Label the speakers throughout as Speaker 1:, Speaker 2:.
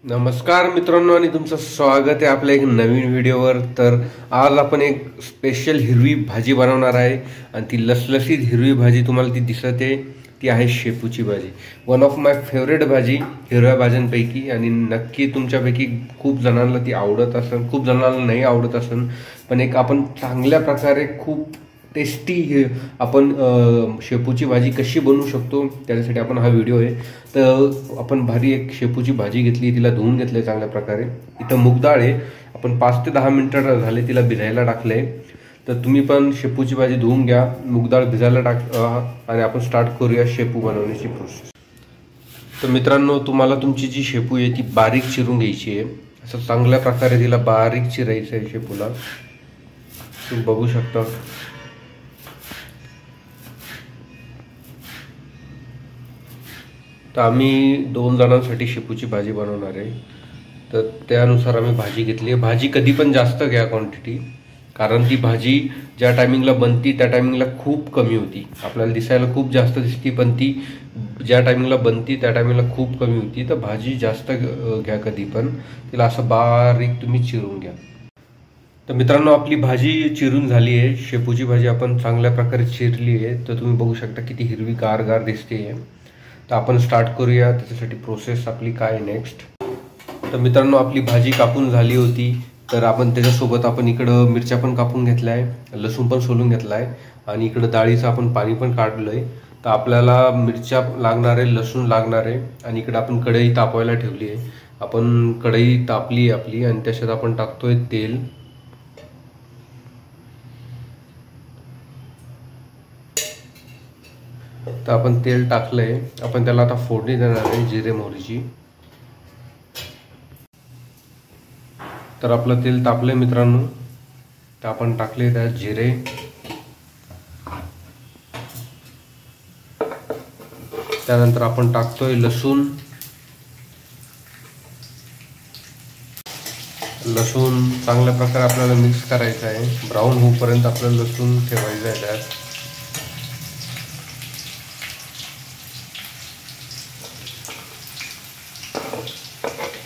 Speaker 1: नमस्कार मित्रांनो आणि तुमचं स्वागत आहे आपल्या एक नवीन व्हिडिओवर। तर आज आपण एक स्पेशल हिरवी भाजी बनवणार आहे आणि ती लसलसीत हिरवी भाजी तुम्हाला ती दिसत आहे ती आहे शेपूची भाजी। वन ऑफ माय फेवरेट भाजी हिरव्या भाज्यांपैकी आणि नक्की तुमच्यापैकी खूप जणांना ती आवडत असेल, खूप जणांना नाही आवडत असेल, पण एक आपण चांगल्या प्रकारे खूप टेस्टी आपण शेपूची भाजी कशी बनवू शकतो त्याच्यासाठी आपण हा व्हिडिओ आहे। तर आपण भारी एक शेपूची भाजी घेतली, तिला धुवून घेतले चांगल्या प्रकारे। इथं मूग डाळ आहे, आपण 5 ते 10 मिनिटं झाले तिला भिजायला टाकले। तर तुम्ही पण शेपूची भाजी धुवून घ्या, मूग डाळ भिजायला टाक आणि आपण स्टार्ट करूया शेपू बनवण्याची प्रोसेस। तर मित्रांनो, तुम्हाला तुमची जी शेपू आहे ती बारीक चिरून घ्यायची आहे। असं चांगल्या प्रकारे तिला बारीक चिरायचं आहे शेपूला, तुम्ही बघू शकता। तर आम्ही 2 जणांसाठी शेपूची भाजी बनवणार आहे, तर त्यानुसार आम्ही भाजी घेतली आहे। भाजी कधी पण जास्त घ्या क्वांटिटी, कारण ती भाजी ज्या टायमिंगला बनती त्या टायमिंगला खूप कमी होती। आपल्याला दिसायला खूप जास्त दिसती, पण ती ज्या टायमिंगला बनती त्या टायमिंगला खूप कमी होती। तर भाजी जास्त घ्या कधी पण, तिला असं बारीक तुम्ही चिरून घ्या। तर मित्रांनो, आपली भाजी चिरून झाली आहे, शेपूची भाजी आपण चांगल्या प्रकारे चिरली आहे। तर तुम्ही बघू शकता किती हिरवी गार दिसते आहे। तर आपण स्टार्ट करूया त्याच्यासाठी प्रोसेस आपली काय नेक्स्ट। तर मित्रांनो, आपली भाजी कापून झाली होती, तर आपण त्याच्यासोबत आपण इकडं मिरच्या पण कापून घेतल्या आहे, लसूण पण सोलून घेतला आहे आणि इकडं डाळीचं आपण पाणी पण काढलं आहे। तर आपल्याला मिरच्या लागणार आहे, लसूण लागणार आहे आणि इकडं आपण कढई तापवायला ठेवली आहे। आपण कढई तापली आहे आपली आणि त्याच्यात आपण टाकतोय तेल। तर आपण तेल टाकलंय, आपण त्याला आता फोडणी देणार आहे जिरे मोहरीची। तर आपलं तेल तापलंय मित्रांनो, तर आपण टाकले त्यात जिरे, त्यानंतर आपण टाकतोय लसूण। लसूण चांगल्या प्रकारे आपल्याला मिक्स करायचं आहे, ब्राऊन होईपर्यंत आपल्याला लसूण ठेवायचं आहे त्यात।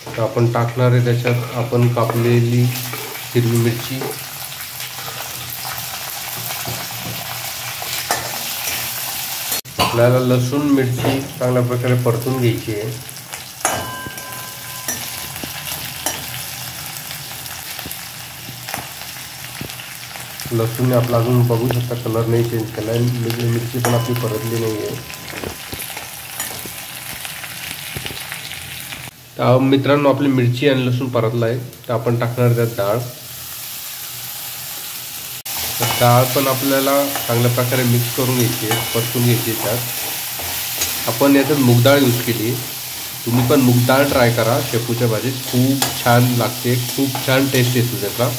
Speaker 1: तर आपण टाकणार आहे त्याच्यात आपण कापलेली हिरवी मिरची, आपल्याला लसूण मिरची चांगल्या प्रकारे परतून घ्यायची आहे। लसूण आपला अजून बघू शकता कलर नाही चेंज केला आहे, मिरची पण आपली परतली नाही आहे। तर मित्रांनो, आपली मिरची आणि लसूण परतला आहे, तर आपण टाकणार त्यात डाळ। तर डाळ पण आपल्याला चांगल्या प्रकारे मिक्स करून घ्यायची आहे, परतून घ्यायची आहे त्यात। आपण याच्यात मूग डाळ यूज केली, तुम्ही पण मूग डाळ ट्राय करा शेपूच्या भाजीत, खूप छान लागते, खूप छान टेस्ट येतो त्याचा।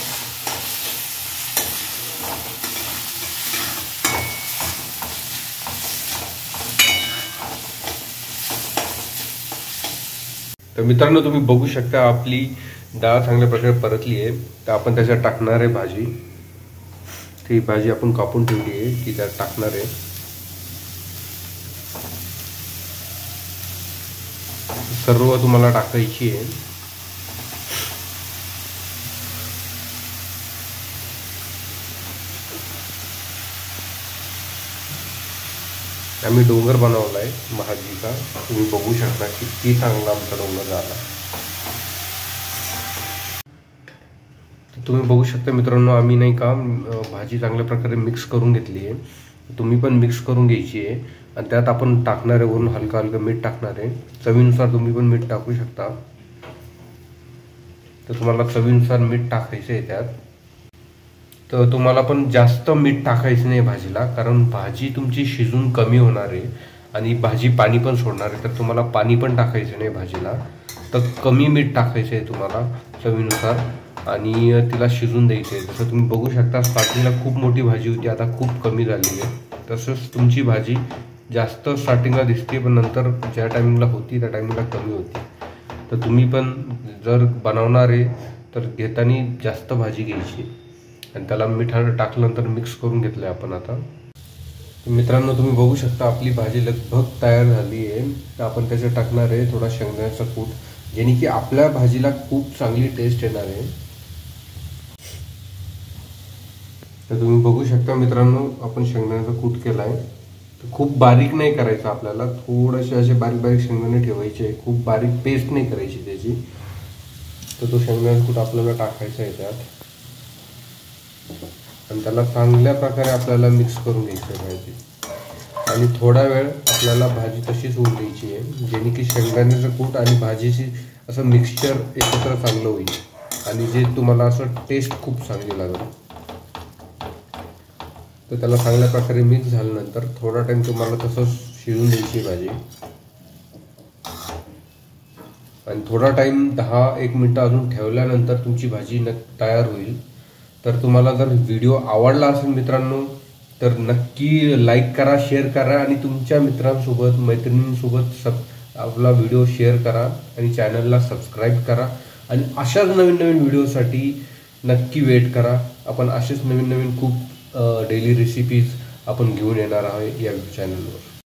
Speaker 1: तर मित्रांनो, तुम्ही बघू शकता आपली डाळ चांगल्या प्रकारे परतली आहे। तर आपण त्याच्यात टाकणार आहे भाजी, ती भाजी आपण कापून ठेवली आहे ती त्यात टाकणार आहे। सर्व तुम्हाला टाकायची आहे। आम्ही डोंगर बनवला आहे भाजीचा, तुम्ही बघू शकता किती चांगला आमचा डोंगर झाला। तुम्ही बघू शकता मित्रांनो, आम्ही नाही का भाजी चांगल्या प्रकारे मिक्स करून घेतली आहे, तुम्ही पण मिक्स करून घ्यायची आहे। आणि त्यात आपण टाकणार आहे वरून हलका मीठ टाकणार आहे, चवीनुसार तुम्ही पण मीठ टाकू शकता। तर तुम्हाला चवीनुसार मीठ टाकायचं आहे त्यात। तर तुम्हाला पण जास्त मीठ टाकायचं नाही भाजीला, कारण भाजी तुमची शिजून कमी होणार आहे आणि भाजी पाणी पण सोडणार आहे, तर तुम्हाला पाणी पण टाकायचं नाही भाजीला। तर कमी मीठ टाकायचं आहे तुम्हाला चवीनुसार आणि तिला शिजून द्यायचं आहे। जसं तुम्ही बघू शकता स्टार्टिंगला खूप मोठी भाजी होती, आता खूप कमी झाली आहे। तसंच तुमची भाजी जास्त स्टार्टिंगला दिसते, पण नंतर ज्या टायमिंगला होती त्या टायमिंगला कमी होती। तर तुम्ही पण जर बनवणार आहे तर घेताना जास्त भाजी घ्यायची आणि त्याला मिठानं टाकल्यानंतर मिक्स करून घेतलं आपण आता। मित्रांनो तुम्ही बघू शकता आपली भाजी लगभग तयार झाली आहे। तर आपण त्याच्यात टाकणार आहे थोडा शेंगदाण्याचा कूट। यानी की आपल्या भाजीला खूप चांगली टेस्ट येणार आहे। तर तुम्ही बघू शकता मित्रांनो, आपण शेंगदाण्याचा कूट केला आहे। तर खूप बारीक नाही करायचं आपल्याला, थोडेसे असे बारीक बारीक शेंगदाणे ठेवायचे, खूप बारीक पेस्ट नाही करायची त्याची। तर तो शेंगदाण्याचा कूट आपल्याला टाकायचा आहे त्यात आणि त्याला चांगल्या प्रकारे आपल्याला मिक्स करून घ्यायचं भाजी आणि थोडा वेळ आपल्याला भाजी तशीच होऊ द्यायची आहे, जेणे की शेंगदाण्याचं कूट आणि भाजीची असं मिक्सचर एकत्र चांगलं होईल आणि जे तुम्हाला असं टेस्ट खूप चांगली लागेल। तर त्याला चांगल्या प्रकारे मिक्स झाल्यानंतर थोडा टाइम तुम्हाला तसंच शिजून द्यायची भाजी आणि थोडा टाइम 10-1 मिनटं अजून ठेवल्यानंतर तुमची भाजी तयार होईल। तर तुम्हाला जर व्हिडिओ आवडला असेल मित्रांनो तर नक्की लाईक करा, शेअर करा आणि तुमच्या मित्रांसोबत मैत्रिणींसोबत आपला व्हिडिओ शेअर करा आणि चॅनलला सबस्क्राईब करा आणि अशाच नवीन नवीन व्हिडिओसाठी नक्की वेट करा। आपण असेच नवीन नवीन खूप डेली रेसिपीज आपण घेऊन येणार आहोत या चॅनलवर।